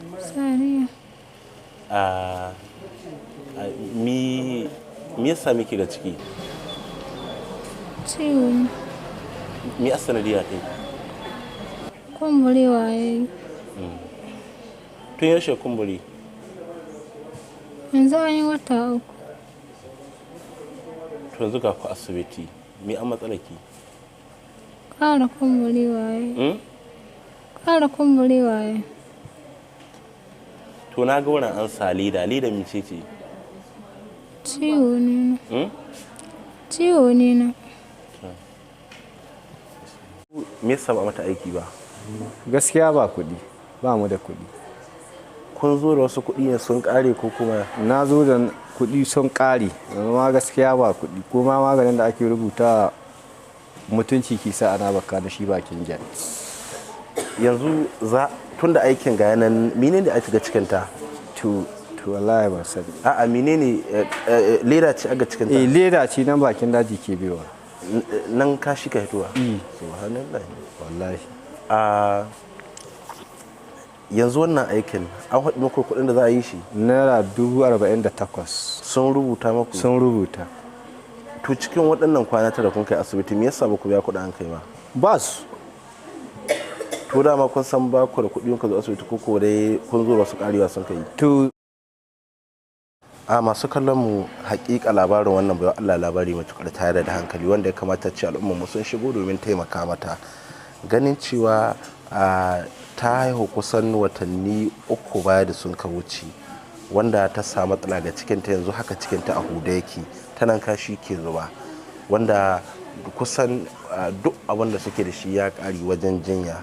Sariya. a mi yasa miki ga ciki Ciwo ne. mi sanadiya ta yi Kumburewa ya yi. tun yaushe kumburi Yanzu an yi wata uku. to yanzu ga ku asibiti mi an matsalaki Ƙara kumburewa ya yi. Ƙara kumburewa ya yi. to na ga wurin an sa leda mi ce ce Ciwo ne na. Ciwo ne na. me yasa ba mata aiki ba Gaskiya ba kuɗi, ba mu da kuɗi. kun zo da wasu kuɗi ne sun ƙare ko kuma Na zo da kuɗi sun ƙare, amma gaskiya ba kuɗi. Kuma maganin da ake rubuta mutunci kisa ana baka da shi bakin jan. yanzu tun da aikin ga yanan menene da ake ga cikinta To wallahi ban sani. a'a menene leda ce aga cikinta Leda ce nan bakin daji ke bewa. nan ka shi ka hituwa subhanallah Wallahi. a yanzu wannan aikin an haɗu muku kuɗin da za a yi shi Naira 48,000 sun rubuta maku sun rubuta. to cikin waɗannan kwana tara kun kai asibiti me yasa ba ku biya kuɗin an kai ba Ba su. to dama kun san ba ku da kuɗi kun zo asibiti ko dai kun zo wasu ƙarewa sun kai To a masu kallon mu hakika labarin wannan bai Allah labari matuƙar tayar da hankali wanda ya kamata ce al'ummar mu sun shigo domin taimaka mata ganin cewa ta haihu kusan watanni 3 baya da sun ka wuce wanda ta samu matsala ga cikinta yanzu haka cikinta a huda yake ta nan kashi ke zuba wanda kusan duk abin da suke da shi ya ƙari wajen jinya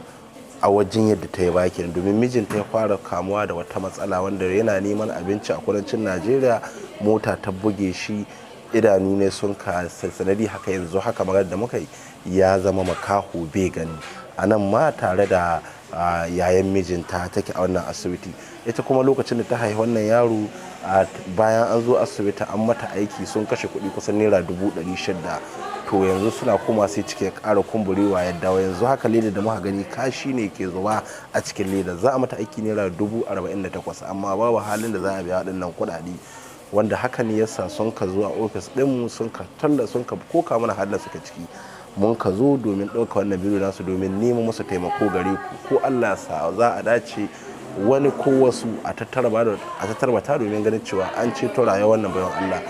a wajen yadda ta yi baki domin mijinta ya fara kamuwa da wata matsala wanda yana neman abinci a kudancin najeriya mota ta buge shi idanu ne sun ka sanadi haka yanzu haka magana da muka yi ya zama makaho bai gani a nan ma tare da yayan mijinta take a wannan asibiti ita kuma lokacin da ta haifi wannan yaro bayan an zo asibiti an mata aiki sun kashe kuɗi kusan naira 600,000 to yanzu suna kuma sai cike ƙara kumburewa ya dawo yanzu haka leda da muka gani kashi ne ke zuba a cikin leda za a mata aiki naira 48,000 amma babu halin da za a biya waɗannan kuɗaɗe wanda haka ne yasa sun ka zo a ofis ɗinmu sun ka koka mana halin suka ciki mun ka zo domin ɗauka wannan bidiyo nasu domin neman musu taimako gare ku ko Allah sa za a dace wani ko wasu a tattarbata domin ganin cewa an ceto rayuwar wannan bayan Allah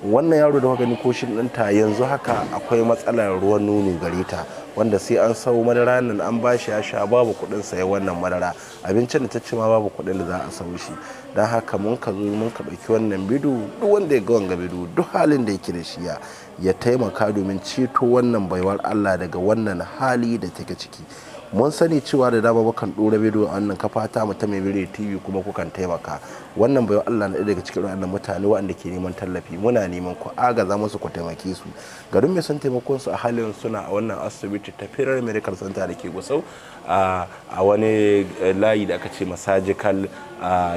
wannan yaro da gani ko shin ɗinta yanzu haka akwai matsalar ruwan nono gare ta wanda sai an sau madara nan an bashi ya sha babu kuɗin saye wannan madara abincin da ta ci ma babu kuɗin da za a sau shi don haka mun ka zo mun ka ɗauki wannan bidiyo duk wanda ya ga wanga bidiyo duk halin da yake da shi ya taimaka domin ceto wannan baiwar Allah daga wannan hali da take ciki mun sani cewa da dama mukan ɗora bidiyo a wannan kafa ta mu ta mai bidiyo tv kuma kukan taimaka wannan baiwar Allah na daga cikin wannan mutane waɗanda ke neman tallafi muna neman ku agaza musu ku taimake su garin mai son taimakon su a halin suna a wannan asibiti ta Federal Medical Center da ke Gusau a wani layi da aka ce surgical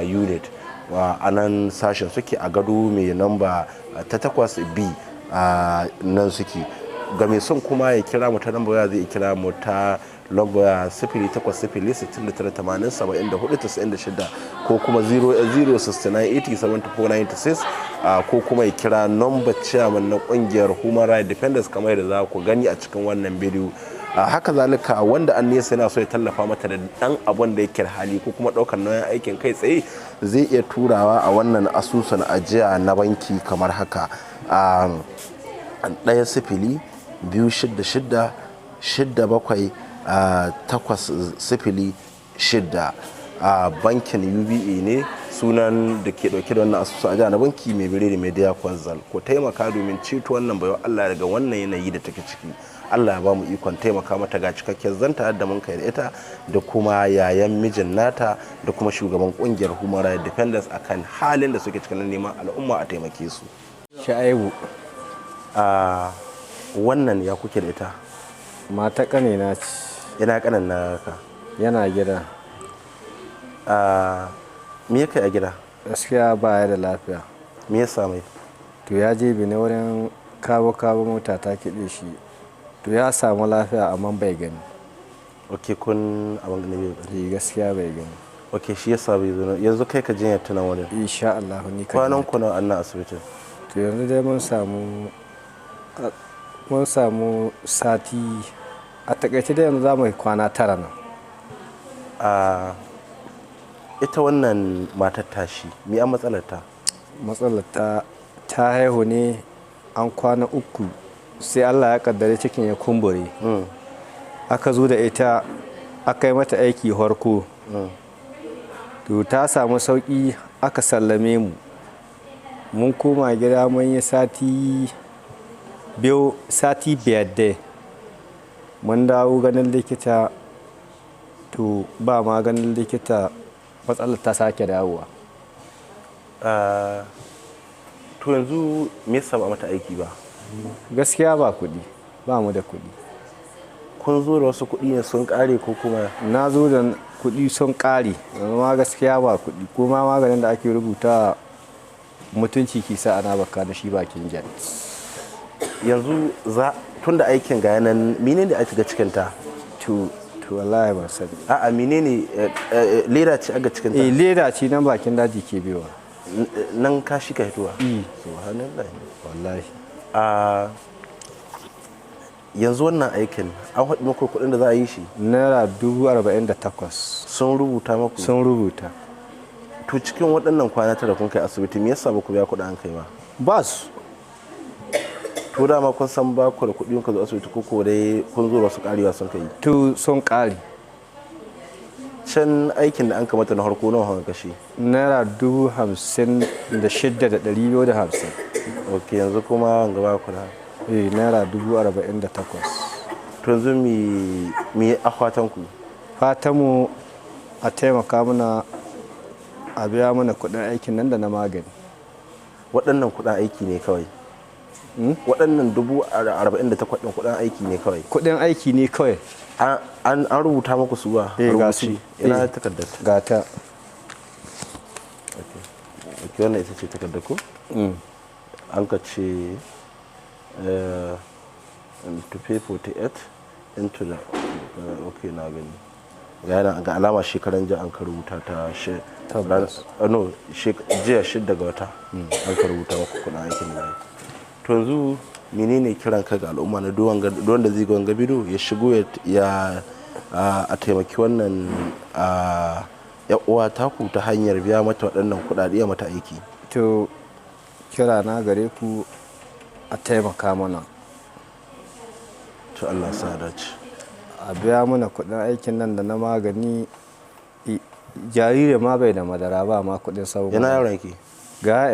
unit a nan sashen suke a gado mai namba ta 8B nan suke ga mai son kuma ya kira mu ta namba ya zai kira mu ta lamba 0800-80-74-96 ko kuma 069-80-74-96 ko kuma ya kira namba chairman na kungiyar Human Rights Defenders kamar da za ku gani a cikin wannan bidiyo haka zalika wanda an nesa yana so ya tallafa mata da dan abun da yake hali ko kuma daukar nauyin aikin kai tsaye zai iya turawa a wannan asusun ajiya na banki kamar haka 1-0-6-6-7-8-0-6 bankin UBA ne sunan da ke dauke da wannan asusun ajiya na banki mai bire da media kwanzal ko taimaka domin ceto wannan bayan Allah daga wannan yanayi da take ciki Allah ya ba mu ikon taimaka mata ga cikakken zanta da mun kai da ita da kuma yayan mijin nata da kuma shugaban kungiyar Human Rights Defenders akan halin da suke cikin neman al'umma a taimake su. Sha'ibu. Wannan ya kuke da ita? Mata ƙanina ce. Yana ƙanan naka? Yana gida. Me ya kai a gida? Gaskiya ba ya da lafiya. Me ya samai? To ya je bine wurin kawo mota ta kiɗe shi. To ya samu lafiya amma bai gani. Ok kun abin da bai gani? Gaskiya bai gani. ok shi yasa bai zo yanzu kai ka jinyar tunan wani insha Allah ni ka kwanan ku na annan asibitin to yanzu dai mun samu sati a takaice da yanzu za mu yi kwana 9 nan. Ita wannan matar tashi mi an matsalar ta ta haihu ne an kwana 3 sai Allah ya kaddare cikin ya kumbure aka zo da ita aka yi mata aiki harko to ta samu sauki aka sallame mu mun koma gida mun yi sati 5 dai mun dawo ganin likita to ba ma ganin likita matsalar ta sake dawowa. To yanzu me yasa ba mata aiki ba? Gaskiya ba kuɗi, ba mu da kuɗi. Kun zo da wasu kuɗi ne sun ƙare ko kuma? Na zo da kuɗi sun ƙare amma gaskiya ba kuɗi kuma maganin da ake rubuta mutunci kisa ana baka da shi bakin jan. Yanzu tun da aikin ga yanan menene da ake ga cikinta? To wallahi ban sani. A'a menene leda ce aga cikinta? Leda ce nan bakin daji ke biyowa. Nan kashi ka hituwa? Subhanallah. Wallahi. Yanzu wannan aikin an haɗu muku kuɗin da za a yi shi? Naira 48,000. Sun rubuta maku? Sun rubuta. To cikin waɗannan kwana 9 kun kai asibiti me yasa ba ku biya kuɗin an kai ba? Ba su. To dama kun san ba ku da kuɗi kun zo asibiti ko dai kun zo wasu ƙarewa sun kai? To sun ƙare. Can aikin da an kamata na harko nawa haka kashe? Naira 56,250. Ok yanzu kuma gaba ku da? Naira 48,000. To yanzu mi a fatan ku? Fatan mu a taimaka mana a biya mana kuɗin aikin nan da na magani. Waɗannan kuɗin aiki ne kawai? Waɗannan 48,000 ɗin kuɗin aiki ne kawai? Kuɗin aiki ne kawai. An rubuta muku su ba? Ga su. Ina takardar? Ga ta. Ok wannan ita ce takardar ku? An ka ce to pay 48 into the ok na gani ga alama shekaran jiya an ka rubuta ta jiya 6 ga wata an ka rubuta muku kudin aikin da to yanzu menene kiran ka ga al'umma na don da zai ga wanga bido ya shigo ya a taimaki wannan ya uwa taku ta hanyar biya mata waɗannan kuɗaɗe mata aiki? To kira na gare ku a taimaka mana. To Allah sa dace. A biya mana kuɗin aikin nan da na magani. Jariri ma bai da madara ba ma kuɗin sau. Yana yaron ki? Ga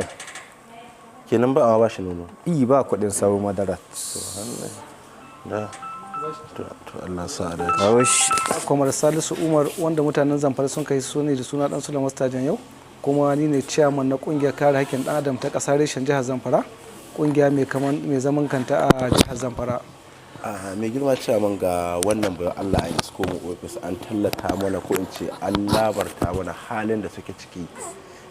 kenan ba a ba shi nono? Ba kuɗin sau madara. Da to Allah sa dace. Kwamar Salisu Umar wanda mutanen Zamfara sun kai su ne da suna dan Sulaiman Stajan yau kuma ni ne chairman na kungiyar kare haƙƙin ɗan adam ta ƙasar reshen jihar Zamfara, kungiya mai zaman kanta a jihar Zamfara. Mai girma chairman ga wannan bayan Allah ya isko mu ofis an tallata mana ko in ce an labarta mana halin da suke ciki.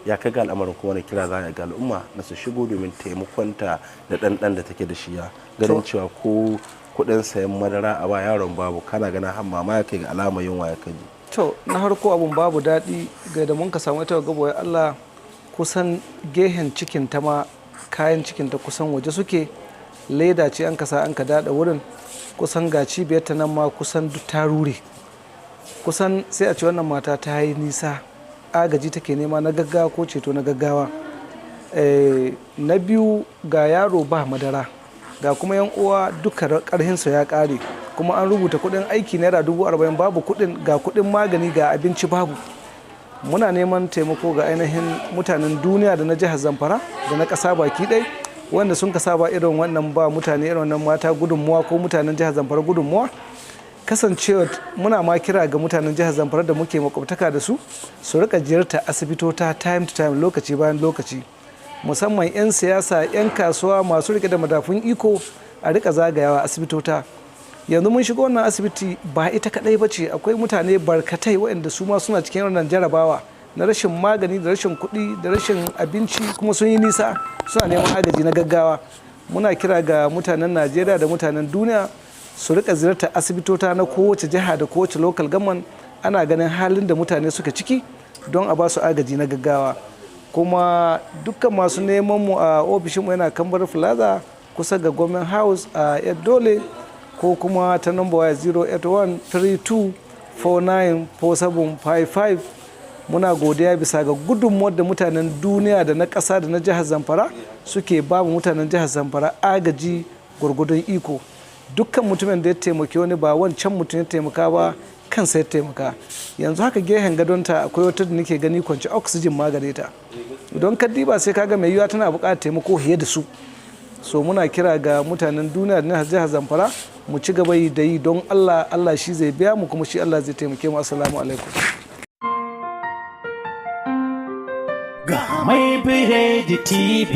Ya kaga al'amarin kuma wani kira za ga al'umma na su shigo domin taimakonta da ɗanɗan da take da shi ya ganin cewa ko kudin sayan madara a ba yaron babu kana ganin hamma ma yake ga alama yunwa ya kaji. To na harko abun babu daɗi ga da mun ka samu ita gaba Allah kusan gehen cikin ta ma kayan cikin ta kusan waje suke leda ce an kasa an ka dada wurin kusan ga cibiyar ta nan ma kusan duk ta rure kusan sai a ce wannan mata ta yi nisa agaji take nema na gaggawa ko ceto na gaggawa. Na biyu ga yaro ba madara ga kuma yan uwa duka karhinsu ya kare kuma an rubuta kudin aiki naira 40,000 babu kudin ga kudin magani ga abinci babu. Muna neman taimako ga ainihin mutanen duniya da na jihar Zamfara da na ƙasa baki ɗai wanda sun ka saba irin wannan ba mutane irin wannan mata gudunmuwa ko mutanen jihar Zamfara gudunmuwa. Kasancewa muna ma kira ga mutanen jihar Zamfara da muke makwabtaka da su su rika ziyarta asibitota time to time lokaci bayan lokaci. Musamman 'yan siyasa 'yan kasuwa masu rike da madafun iko a rika zagayawa asibitota. Yanzu mun shiga wannan asibiti ba ita kadai ba ce akwai mutane barkatai waɗanda su ma suna cikin wannan jarabawa na rashin magani da rashin kuɗi da rashin abinci kuma sun yi nisa suna neman agaji na gaggawa. Muna kira ga mutanen Najeriya da mutanen duniya su rika ziyartar asibitota na kowace jiha da kowace local government ana ganin halin da mutane suka ciki don a ba su agaji na gaggawa. Kuma dukkan masu neman mu a ofishinmu yana Kambar Plaza kusa ga Government House a Dole, ko kuma ta number waya 08132494755. Muna godiya bisa ga gudunmuwar da mutanen duniya da na ƙasa da na jihar Zamfara suke ba mu mutanen jihar Zamfara agaji gwargwadon iko. Dukkan mutumin da ya taimaki wani ba wancan mutum ya taimaka ba, kansa ya taimaka. Yanzu haka gehen gadonta akwai wata da nake gani kwanci oxygen ma gare ta. Don ka diba sai kaga mai yiwuwa tana buƙatar taimako fiye da su. So muna kira ga mutanen duniya da na jihar Zamfara mu ci gaba da yi don Allah. Allah shi zai biya mu, kuma shi Allah zai taimake mu. Assalamu alaikum. Ga Mai Biredi TV,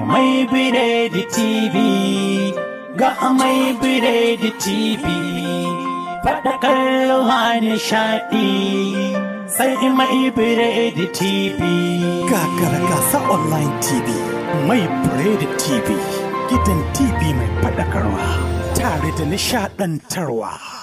Mai Biredi TV, ga Mai Biredi TV, faɗakar ruwa nishaɗi, sai Mai Biredi TV. Gagara gasa online TV, Mai Biredi TV, gidan TV mai faɗakarwa, tare da nishaɗantarwa.